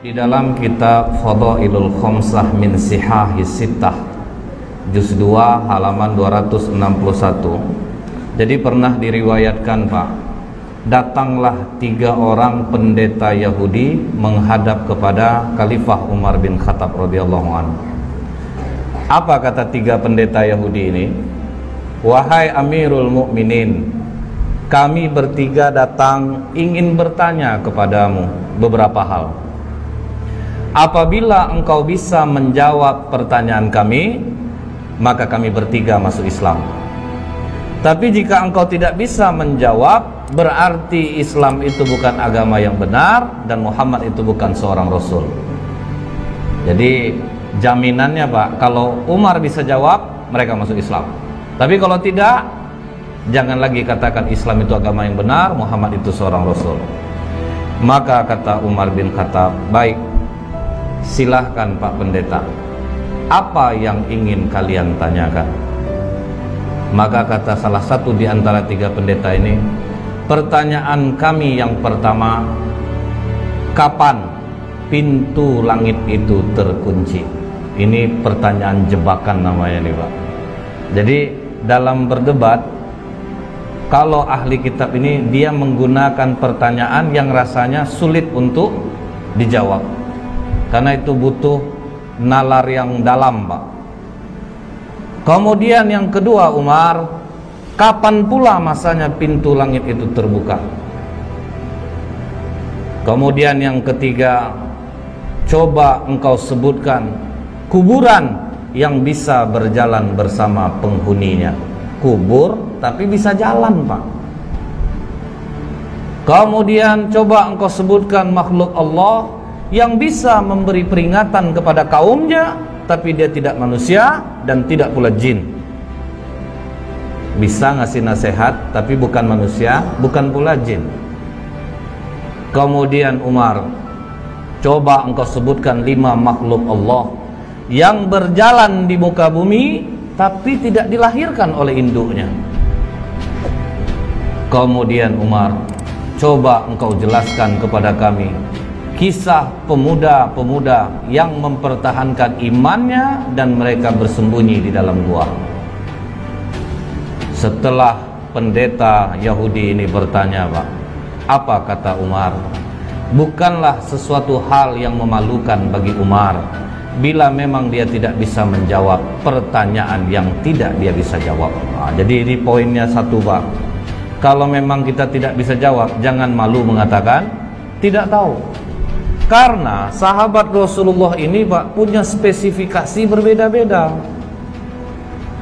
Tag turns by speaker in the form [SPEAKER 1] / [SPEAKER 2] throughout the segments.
[SPEAKER 1] Di dalam kitab Fadailul Khamsah min Sihahis Sittah Juz 2 halaman 261. Jadi pernah diriwayatkan, Pak, datanglah 3 orang pendeta Yahudi menghadap kepada Khalifah Umar bin Khattab radhiyallahu anhu. Apa kata 3 pendeta Yahudi ini? Wahai Amirul Mukminin, kami bertiga datang ingin bertanya kepadamu beberapa hal. Apabila engkau bisa menjawab pertanyaan kami, maka kami bertiga masuk Islam. Tapi jika engkau tidak bisa menjawab, berarti Islam itu bukan agama yang benar dan Muhammad itu bukan seorang Rasul. Jadi jaminannya, Pak, kalau Umar bisa jawab, mereka masuk Islam. Tapi kalau tidak, jangan lagi katakan Islam itu agama yang benar, Muhammad itu seorang Rasul. Maka kata Umar bin Khattab, baik, silahkan Pak Pendeta, apa yang ingin kalian tanyakan? Maka kata salah satu di antara 3 pendeta ini, pertanyaan kami yang pertama, kapan pintu langit itu terkunci? Ini pertanyaan jebakan namanya nih, Pak. Jadi dalam berdebat, kalau ahli kitab ini dia menggunakan pertanyaan yang rasanya sulit untuk dijawab, karena itu butuh nalar yang dalam, Pak. Kemudian yang kedua, Umar, kapan pula masanya pintu langit itu terbuka? Kemudian yang ketiga, coba engkau sebutkan kuburan yang bisa berjalan bersama penghuninya. Kubur tapi bisa jalan, Pak. Kemudian coba engkau sebutkan makhluk Allah yang bisa memberi peringatan kepada kaumnya, tapi dia tidak manusia dan tidak pula jin. Bisa ngasih nasihat, tapi bukan manusia, bukan pula jin. Kemudian Umar, coba engkau sebutkan 5 makhluk Allah yang berjalan di muka bumi, tapi tidak dilahirkan oleh induknya. Kemudian Umar, coba engkau jelaskan kepada kami kisah pemuda-pemuda yang mempertahankan imannya dan mereka bersembunyi di dalam gua. Setelah pendeta Yahudi ini bertanya, Pak, apa kata Umar? Bukanlah sesuatu hal yang memalukan bagi Umar bila memang dia tidak bisa menjawab pertanyaan yang tidak dia bisa jawab. Jadi ini poinnya satu, Pak. Kalau memang kita tidak bisa jawab, jangan malu mengatakan tidak tahu. Karena sahabat Rasulullah ini, Pak, punya spesifikasi berbeda-beda.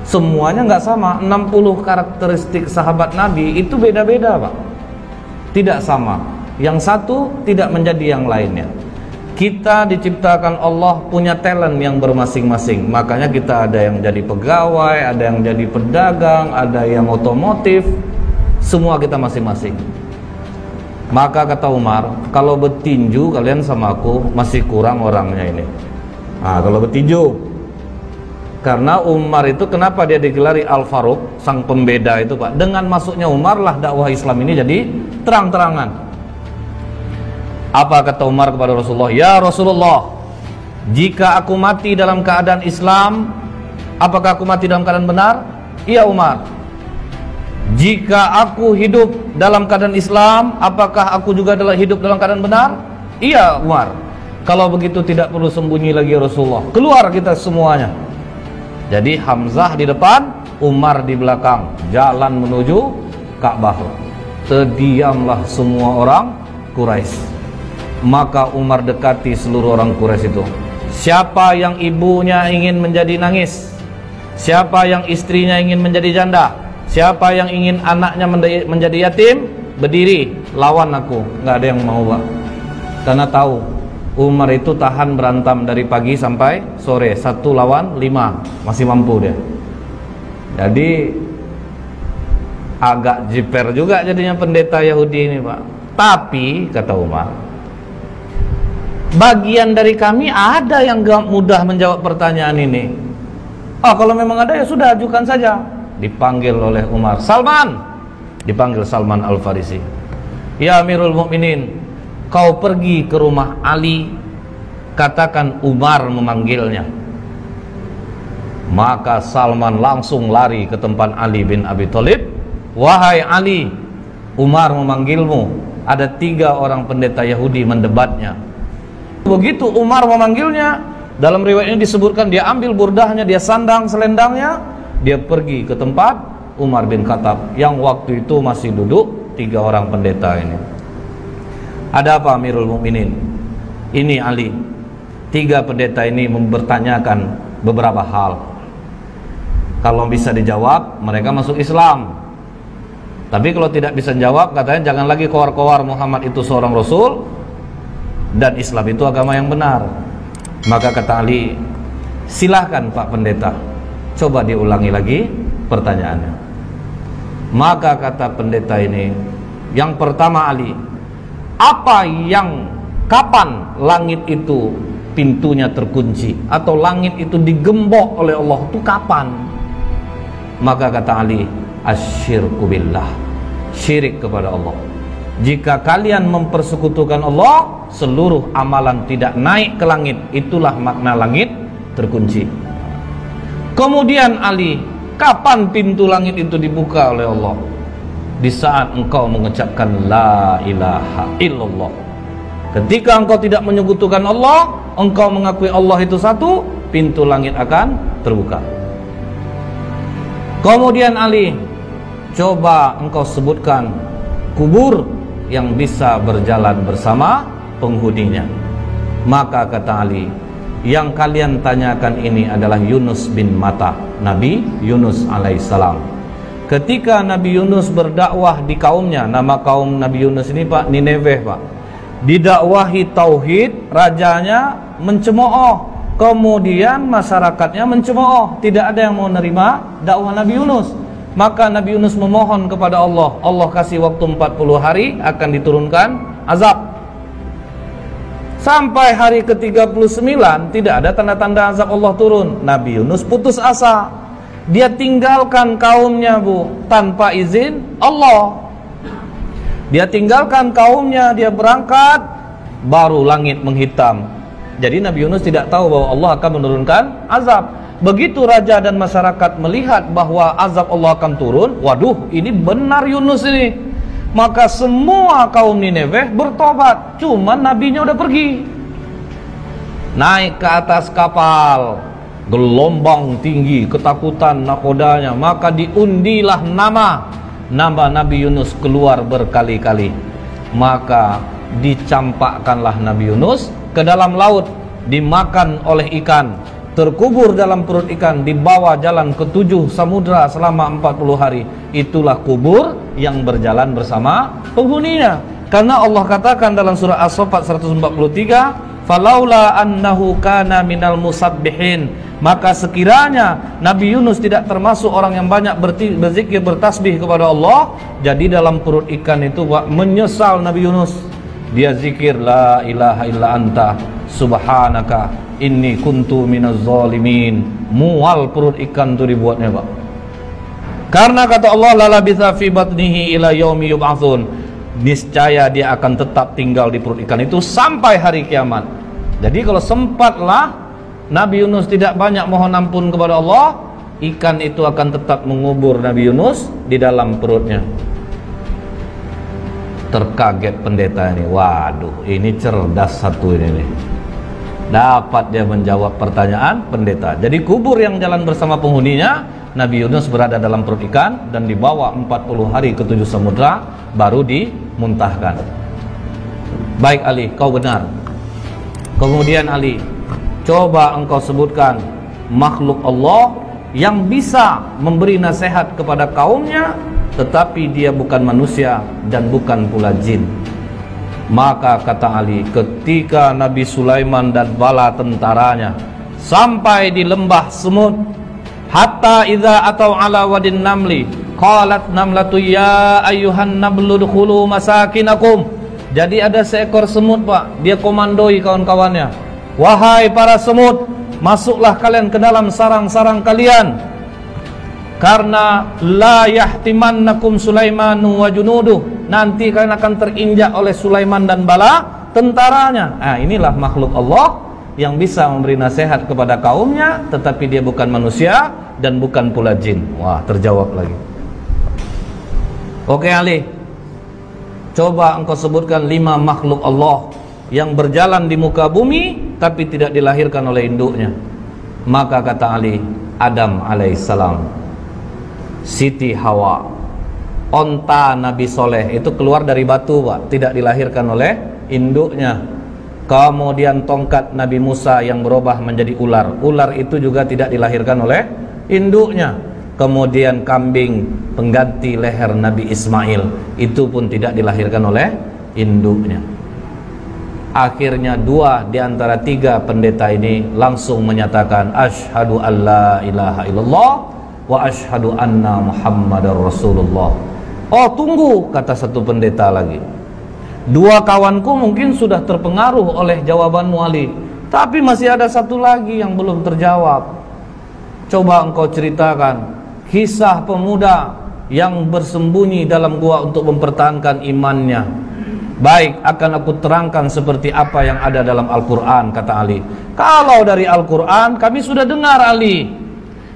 [SPEAKER 1] Semuanya nggak sama. 60 karakteristik sahabat Nabi itu beda-beda, Pak. Tidak sama. Yang satu tidak menjadi yang lainnya. Kita diciptakan Allah punya talent yang bermasing-masing. Makanya kita ada yang jadi pegawai, ada yang jadi pedagang, ada yang otomotif. Semua kita masing-masing. Maka kata Umar, kalau bertinju kalian sama aku masih kurang orangnya ini. Kalau bertinju, karena Umar itu kenapa dia digelari Al-Faruq, sang pembeda itu, Pak? Dengan masuknya Umar lah dakwah Islam ini jadi terang-terangan. Apa kata Umar kepada Rasulullah? Ya Rasulullah, jika aku mati dalam keadaan Islam, apakah aku mati dalam keadaan benar? Iya Umar. Jika aku hidup dalam keadaan Islam, apakah aku juga hidup dalam keadaan benar? Iya Umar. Kalau begitu tidak perlu sembunyi lagi Rasulullah, keluar kita semuanya. Jadi Hamzah di depan, Umar di belakang, jalan menuju Ka'bah. Terdiamlah semua orang Quraisy. Maka Umar dekati seluruh orang Quraisy itu. Siapa yang ibunya ingin menjadi nangis? Siapa yang istrinya ingin menjadi janda? Siapa yang ingin anaknya menjadi yatim, berdiri, lawan aku. Nggak ada yang mau, Pak. Karena tahu Umar itu tahan berantem dari pagi sampai sore, 1 lawan 5, masih mampu dia. Jadi agak jiper juga jadinya pendeta Yahudi ini, Pak. Tapi kata Umar, bagian dari kami ada yang gak mudah menjawab pertanyaan ini. Kalau memang ada ya sudah, ajukan saja. Dipanggil oleh Umar, Salman. Dipanggil Salman Al-Farisi. Ya Amirul Mukminin, kau pergi ke rumah Ali katakan Umar memanggilnya. Maka Salman langsung lari ke tempat Ali bin Abi Thalib. Wahai Ali, Umar memanggilmu. Ada 3 orang pendeta Yahudi mendebatnya. Begitu Umar memanggilnya, dalam riwayat ini disebutkan dia ambil burdahnya, dia sandang selendangnya, dia pergi ke tempat Umar bin Khattab yang waktu itu masih duduk 3 orang pendeta ini. Ada apa Amirul Mukminin? Ini Ali. 3 pendeta ini mempertanyakan beberapa hal. Kalau bisa dijawab, mereka masuk Islam. Tapi kalau tidak bisa jawab, katanya jangan lagi kowar-kowar Muhammad itu seorang Rasul dan Islam itu agama yang benar. Maka kata Ali, silahkan Pak Pendeta, coba diulangi lagi pertanyaannya. Maka kata pendeta ini, yang pertama Ali, kapan langit itu pintunya terkunci atau langit itu digembok oleh Allah, itu kapan? Maka kata Ali, asyirku billah, syirik kepada Allah. Jika kalian mempersekutukan Allah, seluruh amalan tidak naik ke langit. Itulah makna langit terkunci. Kemudian Ali, kapan pintu langit itu dibuka oleh Allah? Di saat engkau mengucapkan la ilaha illallah. Ketika engkau tidak menyekutukan Allah, engkau mengakui Allah itu satu, pintu langit akan terbuka. Kemudian Ali, coba engkau sebutkan kubur yang bisa berjalan bersama penghuninya. Maka kata Ali, yang kalian tanyakan ini adalah Yunus bin Matta, Nabi Yunus alaihissalam. Ketika Nabi Yunus berdakwah di kaumnya, nama kaum Nabi Yunus ini Pak, Nineveh Pak, didakwahi tauhid, rajanya mencemooh, kemudian masyarakatnya mencemooh, tidak ada yang mau nerima dakwah Nabi Yunus. Maka Nabi Yunus memohon kepada Allah, Allah kasih waktu 40 hari akan diturunkan azab. Sampai hari ke-39 tidak ada tanda-tanda azab Allah turun. Nabi Yunus putus asa. Dia tinggalkan kaumnya Bu, tanpa izin Allah. Dia tinggalkan kaumnya, dia berangkat, baru langit menghitam. Jadi Nabi Yunus tidak tahu bahwa Allah akan menurunkan azab. Begitu raja dan masyarakat melihat bahwa azab Allah akan turun, waduh, ini benar Yunus ini. Maka semua kaum Nineveh bertobat, cuman nabinya udah pergi. Naik ke atas kapal, gelombang tinggi, ketakutan nakodanya, maka diundilah nama Nabi Yunus keluar berkali-kali. Maka dicampakkanlah Nabi Yunus ke dalam laut, dimakan oleh ikan, terkubur dalam perut ikan, dibawa jalan ke 7 samudra selama 40 hari. Itulah kubur yang berjalan bersama penghuninya. Karena Allah katakan dalam surah As-Saffat 143, falaula annahu kana minal musabbihin, maka sekiranya Nabi Yunus tidak termasuk orang yang banyak berzikir, bertasbih kepada Allah, jadi dalam perut ikan itu menyesal Nabi Yunus. Dia zikir la ilaha illa anta subhanaka inni kuntu minaz zalimin. Mual perut ikan itu dibuatnya Pak. Karena kata Allah la labitha fi batnihi ila yaumi yub'atsun, niscaya dia akan tetap tinggal di perut ikan itu sampai hari kiamat. Jadi kalau sempatlah Nabi Yunus tidak banyak mohon ampun kepada Allah, ikan itu akan tetap mengubur Nabi Yunus di dalam perutnya. Terkaget pendeta ini, waduh ini cerdas satu ini nih. Dapat dia menjawab pertanyaan pendeta. Jadi kubur yang jalan bersama penghuninya, Nabi Yunus berada dalam perut ikan dan dibawa 40 hari ke 7 samudra baru dimuntahkan. Baik Ali, kau benar. Kemudian Ali, coba engkau sebutkan makhluk Allah yang bisa memberi nasihat kepada kaumnya tetapi dia bukan manusia dan bukan pula jin. Maka kata Ali, ketika Nabi Sulaiman dan bala tentaranya sampai di lembah semut, hatta idza atau ala wadin namli qalat namlatu ya ayyuhan nablu dkhulu masakinakum. Jadi ada seekor semut Pak, dia komandoi kawan-kawannya, wahai para semut, masuklah kalian ke dalam sarang-sarang kalian, karena la yahtimannakum Sulaimanu wa junuduh, nanti kalian akan terinjak oleh Sulaiman dan bala tentaranya. Nah, inilah makhluk Allah yang bisa memberi nasihat kepada kaumnya, tetapi dia bukan manusia dan bukan pula jin. Wah, terjawab lagi. Oke Ali, coba engkau sebutkan 5 makhluk Allah yang berjalan di muka bumi tapi tidak dilahirkan oleh induknya. Maka kata Ali, Adam alaihissalam, Siti Hawa, onta Nabi Soleh itu keluar dari batu, Pak, tidak dilahirkan oleh induknya. Kemudian tongkat Nabi Musa yang berubah menjadi ular, ular itu juga tidak dilahirkan oleh induknya. Kemudian kambing pengganti leher Nabi Ismail, itu pun tidak dilahirkan oleh induknya. Akhirnya 2 di antara 3 pendeta ini langsung menyatakan asyhadu alla ilaha illallah wa asyhadu anna muhammadar rasulullah. Oh tunggu, kata satu pendeta lagi, 2 kawanku mungkin sudah terpengaruh oleh jawabanmu Ali, tapi masih ada satu lagi yang belum terjawab. Coba engkau ceritakan kisah pemuda yang bersembunyi dalam gua untuk mempertahankan imannya. Baik, akan aku terangkan seperti apa yang ada dalam Al-Quran, kata Ali. Kalau dari Al-Quran kami sudah dengar Ali,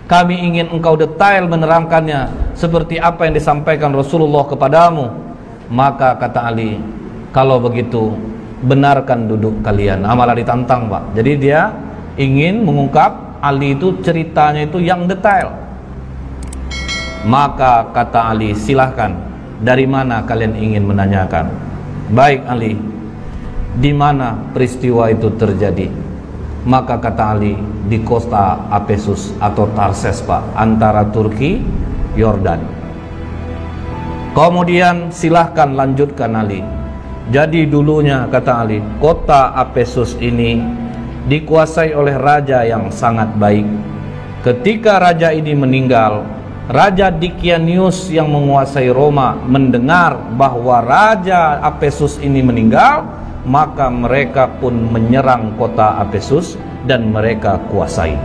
[SPEAKER 1] kami ingin engkau detail menerangkannya seperti apa yang disampaikan Rasulullah kepadamu. Maka kata Ali, kalau begitu benarkan duduk kalian. Malah ditantang, Pak. Jadi dia ingin mengungkap Ali itu ceritanya itu yang detail. Maka kata Ali, silahkan, dari mana kalian ingin menanyakan? Baik Ali, di mana peristiwa itu terjadi? Maka kata Ali, di kota Apesus atau Tarses, Pak, antara Turki, Yordan. Kemudian silahkan lanjutkan Ali. Jadi dulunya, kata Ali, kota Apesus ini dikuasai oleh raja yang sangat baik. Ketika raja ini meninggal, Raja Dikianius yang menguasai Roma mendengar bahwa Raja Apesus ini meninggal, maka mereka pun menyerang kota Apesus dan mereka kuasai.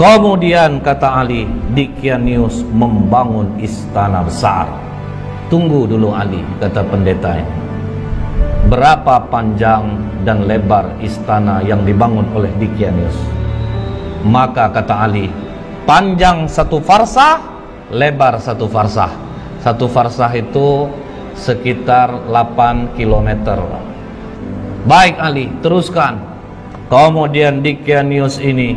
[SPEAKER 1] Kemudian kata Ali, Dikianius membangun istana besar. Tunggu dulu Ali, kata pendeta ini. Berapa panjang dan lebar istana yang dibangun oleh Dikianius? Maka kata Ali, panjang 1 farsah, lebar 1 farsah. 1 farsah itu sekitar 8 km. Baik Ali, teruskan. Kemudian Dikianius ini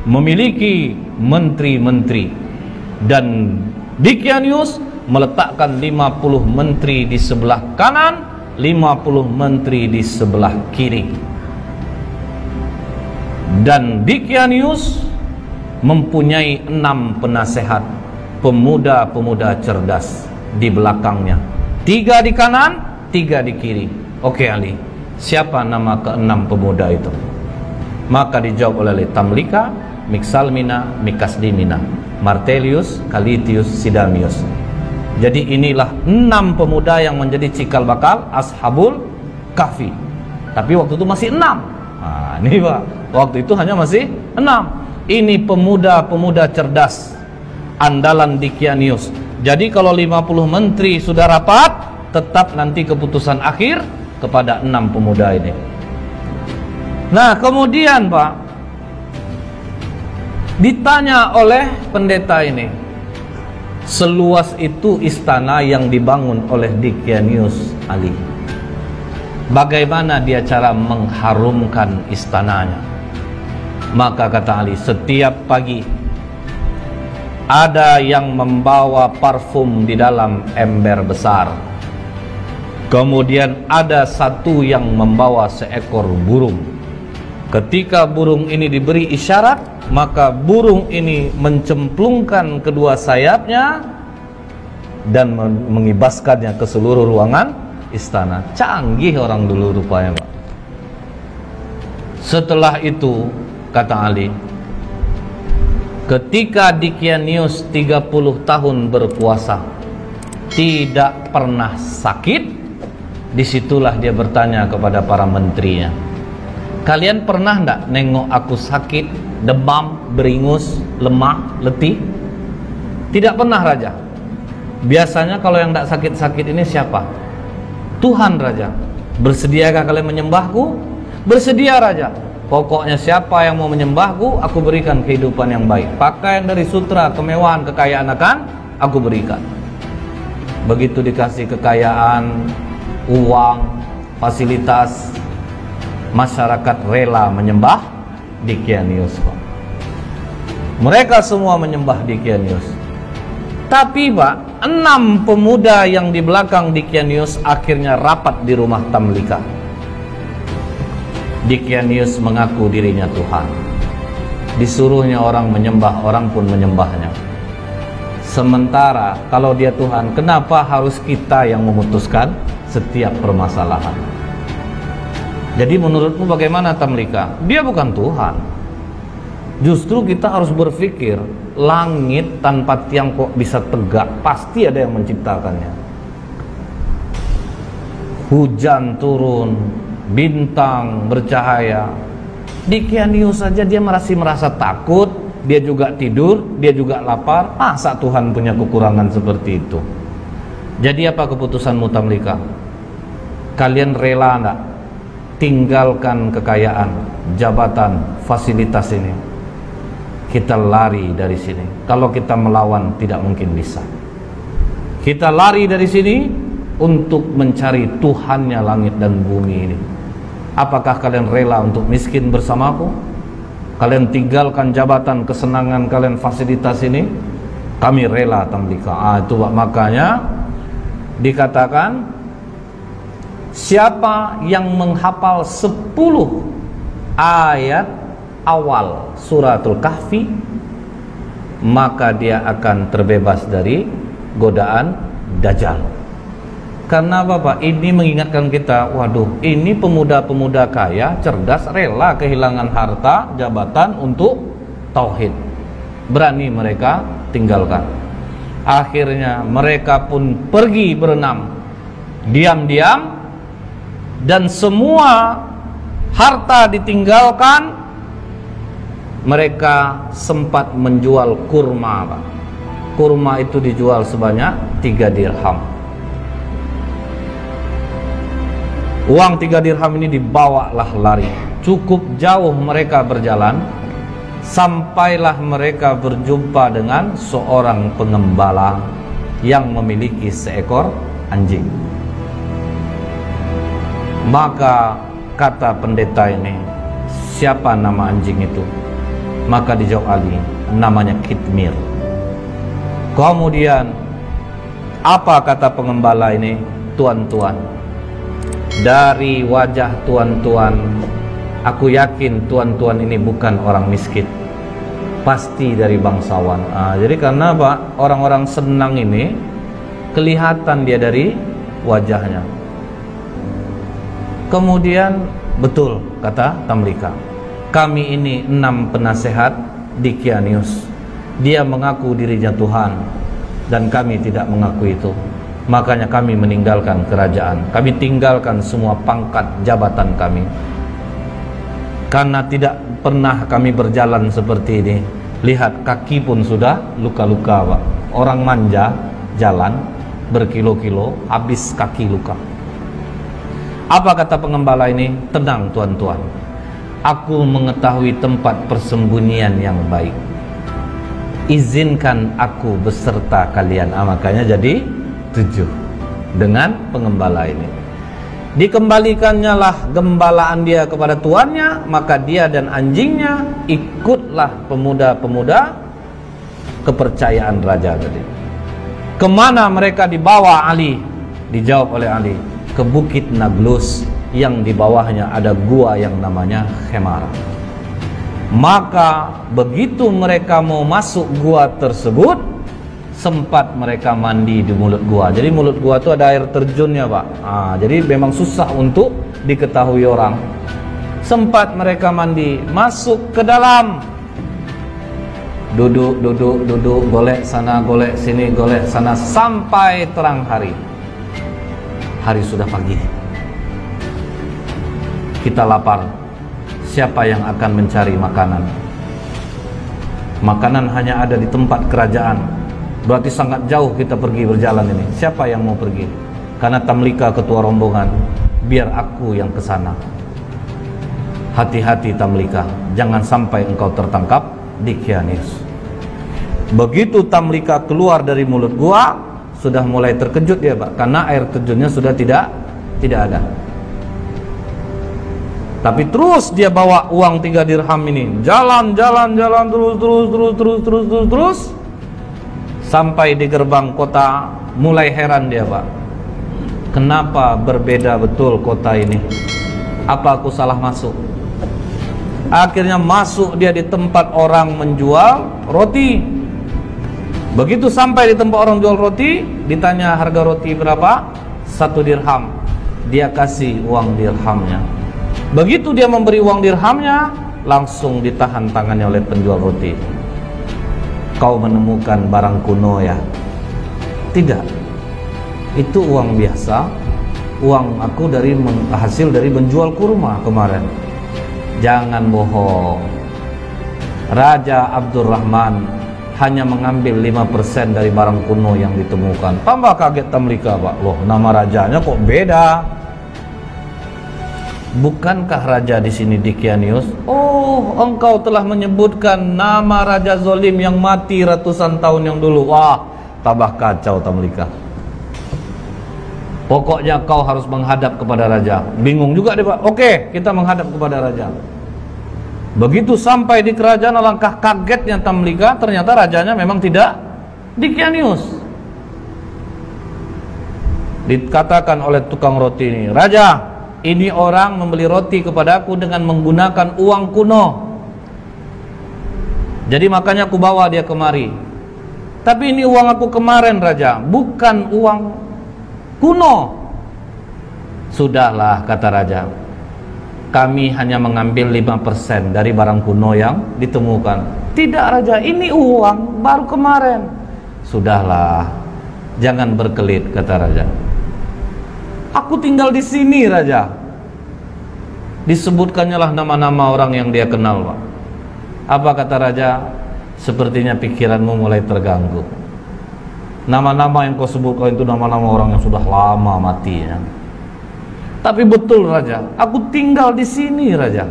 [SPEAKER 1] memiliki menteri-menteri, dan Dikianius meletakkan 50 menteri di sebelah kanan, 50 menteri di sebelah kiri. Dan Dikianius mempunyai 6 penasehat, pemuda-pemuda cerdas di belakangnya, 3 di kanan, 3 di kiri. Oke Ali, siapa nama ke-6 pemuda itu? Maka dijawab oleh Tamlika, Miksalmina, Mikasdimina, Martelius, Kalitius, Sidamius. Jadi inilah 6 pemuda yang menjadi cikal bakal Ashabul Kahfi. Tapi waktu itu masih 6. Nah, ini Pak, waktu itu hanya masih 6. Ini pemuda-pemuda cerdas andalan Dikianius. Jadi kalau 50 menteri sudah rapat, tetap nanti keputusan akhir kepada 6 pemuda ini. Nah kemudian Pak, ditanya oleh pendeta ini, seluas itu istana yang dibangun oleh Dikianius Ali, bagaimana dia cara mengharumkan istananya? Maka kata Ali, setiap pagi ada yang membawa parfum di dalam ember besar. Kemudian ada satu yang membawa seekor burung. Ketika burung ini diberi isyarat, maka burung ini mencemplungkan kedua sayapnya dan mengibaskannya ke seluruh ruangan istana. Canggih orang dulu rupanya, Pak. Setelah itu kata Ali, ketika Dikianius 30 tahun berkuasa, tidak pernah sakit, disitulah dia bertanya kepada para menterinya, kalian pernah enggak nengok aku sakit, demam, beringus, lemah, letih? Tidak pernah Raja. Biasanya kalau yang enggak sakit-sakit ini siapa? Tuhan Raja. Bersediakah kalian menyembahku? Bersedia raja, pokoknya siapa yang mau menyembahku, aku berikan kehidupan yang baik. Pakaian dari sutra, kemewahan, kekayaan akan aku berikan. Begitu dikasih kekayaan, uang, fasilitas, masyarakat rela menyembah Dicanius. Mereka semua menyembah Dicanius. Tapi Pak, 6 pemuda yang di belakang Dicanius akhirnya rapat di rumah Tamlika. Dicanius mengaku dirinya Tuhan. Disuruhnya orang menyembah, orang pun menyembahnya. Sementara kalau dia Tuhan, kenapa harus kita yang memutuskan setiap permasalahan? Jadi menurutmu bagaimana Tamlika? Dia bukan Tuhan. Justru kita harus berpikir, langit tanpa tiang kok bisa tegak? Pasti ada yang menciptakannya. Hujan turun, bintang bercahaya. Dicanius saja dia masih merasa takut, dia juga tidur, dia juga lapar. Masa Tuhan punya kekurangan seperti itu? Jadi apa keputusanmu Tamlika? Kalian rela enggak tinggalkan kekayaan, jabatan, fasilitas ini? Kita lari dari sini. Kalau kita melawan tidak mungkin bisa. Kita lari dari sini untuk mencari Tuhannya langit dan bumi ini. Apakah kalian rela untuk miskin bersamaku? Kalian tinggalkan jabatan, kesenangan kalian, fasilitas ini? Kami rela Tamlika. Itu makanya dikatakan, siapa yang menghafal 10 ayat awal suratul Kahfi, maka dia akan terbebas dari godaan Dajjal. Karena apa Pak? Ini mengingatkan kita, waduh, ini pemuda-pemuda kaya, cerdas, rela kehilangan harta, jabatan untuk tauhid. Berani mereka tinggalkan. Akhirnya mereka pun pergi berenam, diam-diam, dan semua harta ditinggalkan. Mereka sempat menjual kurma Pak. Kurma itu dijual sebanyak 3 dirham. Uang 3 dirham ini dibawalah lari. Cukup jauh mereka berjalan, sampailah mereka berjumpa dengan seorang pengembala yang memiliki seekor anjing. Maka kata pendeta ini, siapa nama anjing itu? Maka dijawab Ali, namanya Kitmir. Kemudian apa kata pengembala ini? Tuan-tuan, dari wajah tuan-tuan, aku yakin tuan-tuan ini bukan orang miskin, pasti dari bangsawan. Jadi karena apa? Orang-orang senang ini kelihatan dia dari wajahnya. Kemudian betul kata Tamlika, kami ini 6 penasehat Dicanius. Dia mengaku dirinya Tuhan dan kami tidak mengaku itu. Makanya kami meninggalkan kerajaan. Kami tinggalkan semua pangkat jabatan kami. Karena tidak pernah kami berjalan seperti ini. Lihat, kaki pun sudah luka-luka Pak. Orang manja jalan berkilo-kilo, habis kaki luka. Apa kata pengembala ini? Tenang tuan-tuan, aku mengetahui tempat persembunyian yang baik. Izinkan aku beserta kalian. Makanya jadi 7 dengan pengembala ini. Dikembalikannya lah gembalaan dia kepada tuannya, maka dia dan anjingnya ikutlah pemuda-pemuda kepercayaan raja tadi. Kemana mereka dibawa Ali? Dijawab oleh Ali, ke Bukit Naglus yang di bawahnya ada gua yang namanya Khemara. Maka begitu mereka mau masuk gua tersebut, sempat mereka mandi di mulut gua. Jadi mulut gua itu ada air terjunnya Pak. Jadi memang susah untuk diketahui orang. Sempat mereka mandi, masuk ke dalam, duduk, golek sana, golek sini, golek sana, sampai terang hari. Hari sudah pagi. Kita lapar. Siapa yang akan mencari makanan? Makanan hanya ada di tempat kerajaan. Berarti sangat jauh kita pergi berjalan ini. Siapa yang mau pergi? Karena Tamlika ketua rombongan, biar aku yang ke sana. Hati-hati Tamlika, jangan sampai engkau tertangkap Dickianius. Begitu Tamlika keluar dari mulut gua, sudah mulai terkejut dia, Pak, karena air terjunnya sudah tidak ada. Tapi terus dia bawa uang 3 dirham ini, jalan terus sampai di gerbang kota. Mulai heran dia, Pak, kenapa berbeda betul kota ini? Apa aku salah masuk? Akhirnya masuk dia di tempat orang menjual roti. Begitu sampai di tempat orang jual roti, ditanya harga roti berapa? 1 dirham. Dia kasih uang dirhamnya. Begitu dia memberi uang dirhamnya, langsung ditahan tangannya oleh penjual roti. Kau menemukan barang kuno ya? Tidak, itu uang biasa. Uang aku hasil dari menjual kurma kemarin. Jangan bohong. Raja Abdurrahman hanya mengambil 5% dari barang kuno yang ditemukan. Tambah kaget Tamlika, Pak. Loh, nama rajanya kok beda? Bukankah raja di sini Dickianius? Oh, engkau telah menyebutkan nama raja zalim yang mati ratusan tahun yang dulu. Wah, tambah kacau Tamlika. Pokoknya kau harus menghadap kepada raja. Bingung juga dia, Pak. Oke, kita menghadap kepada raja. Begitu sampai di kerajaan, alangkah kagetnya Tamlika, ternyata rajanya memang tidak Dickianius. Dikatakan oleh tukang roti ini, "Raja, ini orang membeli roti kepadaku dengan menggunakan uang kuno. Jadi makanya aku bawa dia kemari. Tapi ini uang aku kemarin, Raja, bukan uang kuno." Sudahlah, kata raja, kami hanya mengambil 5% dari barang kuno yang ditemukan. Tidak, Raja, ini uang baru kemarin. Sudahlah, jangan berkelit, kata raja. Aku tinggal di sini, Raja. Disebutkannya lah nama-nama orang yang dia kenal, Pak. Apa kata raja? Sepertinya pikiranmu mulai terganggu. Nama-nama yang kau sebutkan itu nama-nama orang yang sudah lama mati ya. Tapi betul, Raja, aku tinggal di sini, Raja.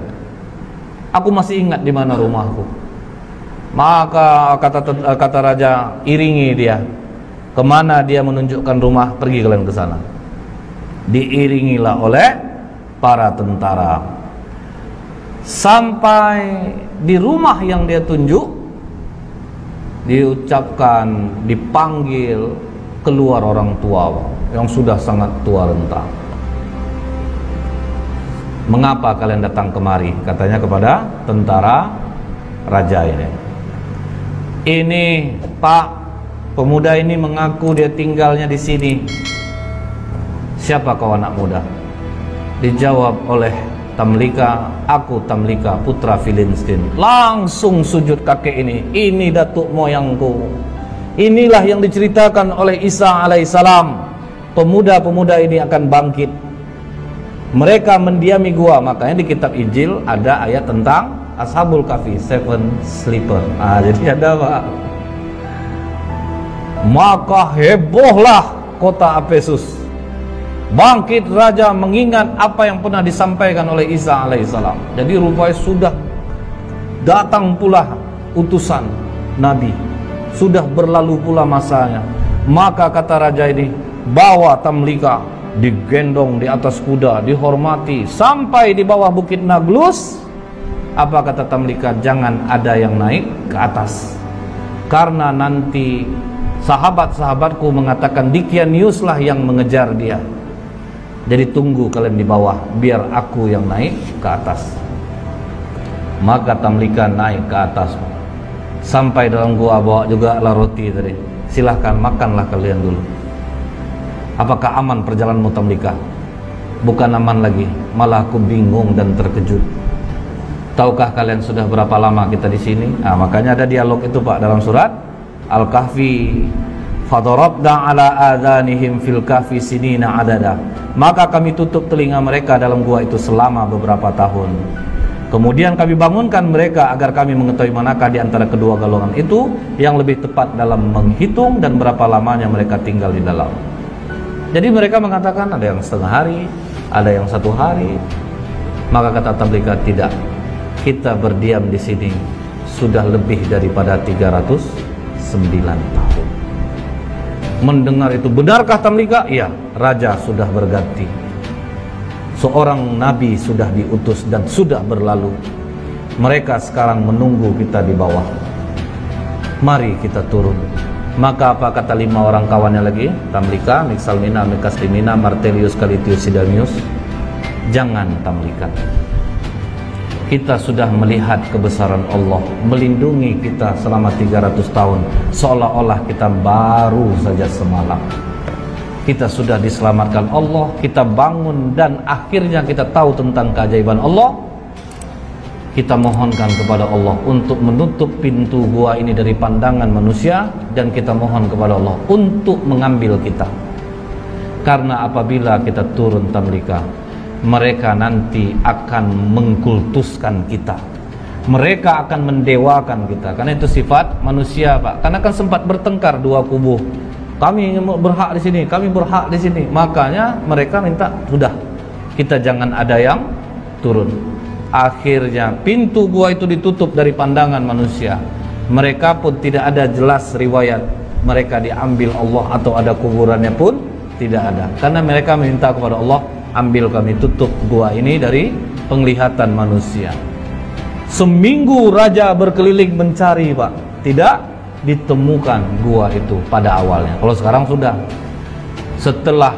[SPEAKER 1] Aku masih ingat di mana rumahku. Maka kata raja, iringi dia. Kemana dia menunjukkan rumah, pergi kalian ke sana. Diiringilah oleh para tentara. Sampai di rumah yang dia tunjuk, diucapkan, dipanggil keluar orang tua yang sudah sangat tua renta. Mengapa kalian datang kemari? Katanya kepada tentara raja ini. Ini, Pak, pemuda ini mengaku dia tinggalnya di sini. Siapa kau, anak muda? Dijawab oleh Tamlika, aku Tamlika, putra Filistin. Langsung sujud kakek ini datuk moyangku. Inilah yang diceritakan oleh Isa alaihissalam. Pemuda-pemuda ini akan bangkit. Mereka mendiami gua. Makanya di kitab Injil ada ayat tentang Ashabul Kahfi, 7 sleeper. Jadi ada, Pak. Maka hebohlah kota Efesus. Bangkit raja mengingat apa yang pernah disampaikan oleh Isa alaihissalam. Jadi rupanya sudah datang pula utusan Nabi. Sudah berlalu pula masanya. Maka kata raja ini, bawa Tamlika, digendong di atas kuda, dihormati sampai di bawah bukit Naglus. Apa kata Tamlika? Jangan ada yang naik ke atas, karena nanti sahabat-sahabatku mengatakan Dickianius lah yang mengejar dia. Jadi tunggu kalian di bawah, biar aku yang naik ke atas. Maka Tamlika naik ke atas, sampai dalam gua, bawa juga lah roti tadi. Silahkan makanlah kalian dulu. Apakah aman perjalananmu, Tamlika? Bukan aman lagi, malah aku bingung dan terkejut. Tahukah kalian sudah berapa lama kita di sini? Nah, makanya ada dialog itu, Pak, dalam surat Al-Kahfi. Fadarabna ala adhanihim fil kahfi sinina adada. Maka kami tutup telinga mereka dalam gua itu selama beberapa tahun. Kemudian kami bangunkan mereka agar kami mengetahui manakah di antara kedua golongan itu yang lebih tepat dalam menghitung dan berapa lamanya mereka tinggal di dalam. Jadi mereka mengatakan ada yang setengah hari, ada yang 1 hari. Maka kata tabligha, tidak. Kita berdiam di sini sudah lebih daripada 309 tahun. Mendengar itu, benarkah tabligha? Iya, raja sudah berganti. Seorang nabi sudah diutus dan sudah berlalu. Mereka sekarang menunggu kita di bawah. Mari kita turun. Maka apa kata 5 orang kawannya lagi? Tamlika, Mixalmina, Mekaslimina, Martelius, Calitius, Sidamius. Jangan Tamlika. Kita sudah melihat kebesaran Allah melindungi kita selama 300 tahun, seolah-olah kita baru saja semalam. Kita sudah diselamatkan Allah, kita bangun dan akhirnya kita tahu tentang keajaiban Allah. Kita mohonkan kepada Allah untuk menutup pintu gua ini dari pandangan manusia, dan kita mohon kepada Allah untuk mengambil kita. Karena apabila kita turun Tamlika, mereka nanti akan mengkultuskan kita. Mereka akan mendewakan kita. Karena itu sifat manusia, Pak. Karena kan sempat bertengkar dua kubu. Kami berhak di sini, kami berhak di sini. Makanya mereka minta, sudah, kita jangan ada yang turun. Akhirnya pintu gua itu ditutup dari pandangan manusia. Mereka pun tidak ada jelas riwayat mereka diambil Allah atau ada kuburannya pun tidak ada. Karena mereka minta kepada Allah, ambil kami, tutup gua ini dari penglihatan manusia. Seminggu raja berkeliling mencari, Pak. Tidak ditemukan gua itu pada awalnya. Kalau sekarang sudah. Setelah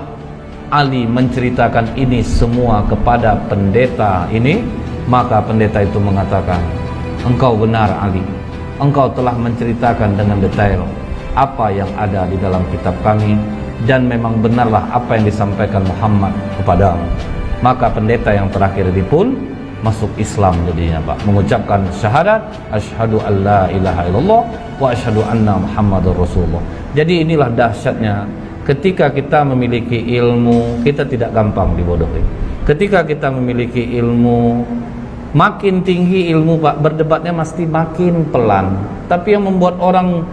[SPEAKER 1] Ali menceritakan ini semua kepada pendeta ini, maka pendeta itu mengatakan, engkau benar Ali. Engkau telah menceritakan dengan detail apa yang ada di dalam kitab kami, dan memang benarlah apa yang disampaikan Muhammad kepadamu. Maka pendeta yang terakhir ini pun masuk Islam jadinya, Pak, mengucapkan syahadat asyhadu alla ilaha illallah wa asyhadu anna Muhammadar Rasulullah. Jadi inilah dahsyatnya ketika kita memiliki ilmu, kita tidak gampang dibodohi. Ketika kita memiliki ilmu, makin tinggi ilmu, Pak, berdebatnya mesti makin pelan. Tapi yang membuat orang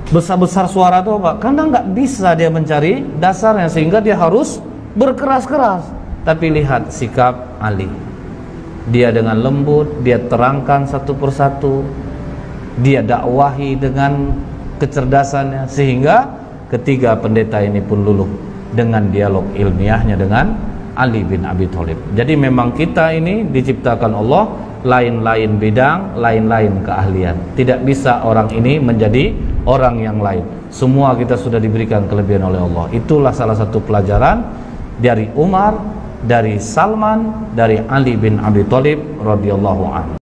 [SPEAKER 1] besar-besar suara tuh, Pak, karena nggak bisa dia mencari dasarnya, sehingga dia harus berkeras-keras. Tapi lihat sikap Ali, dia dengan lembut, dia terangkan satu persatu, dia dakwahi dengan kecerdasannya, sehingga ketiga pendeta ini pun luluh dengan dialog ilmiahnya dengan Ali bin Abi Thalib. Jadi memang kita ini diciptakan Allah lain-lain bidang, lain-lain keahlian. Tidak bisa orang ini menjadi orang yang lain. Semua kita sudah diberikan kelebihan oleh Allah. Itulah salah satu pelajaran dari Umar, dari Salman, dari Ali bin Abi Thalib radhiyallahu anhu.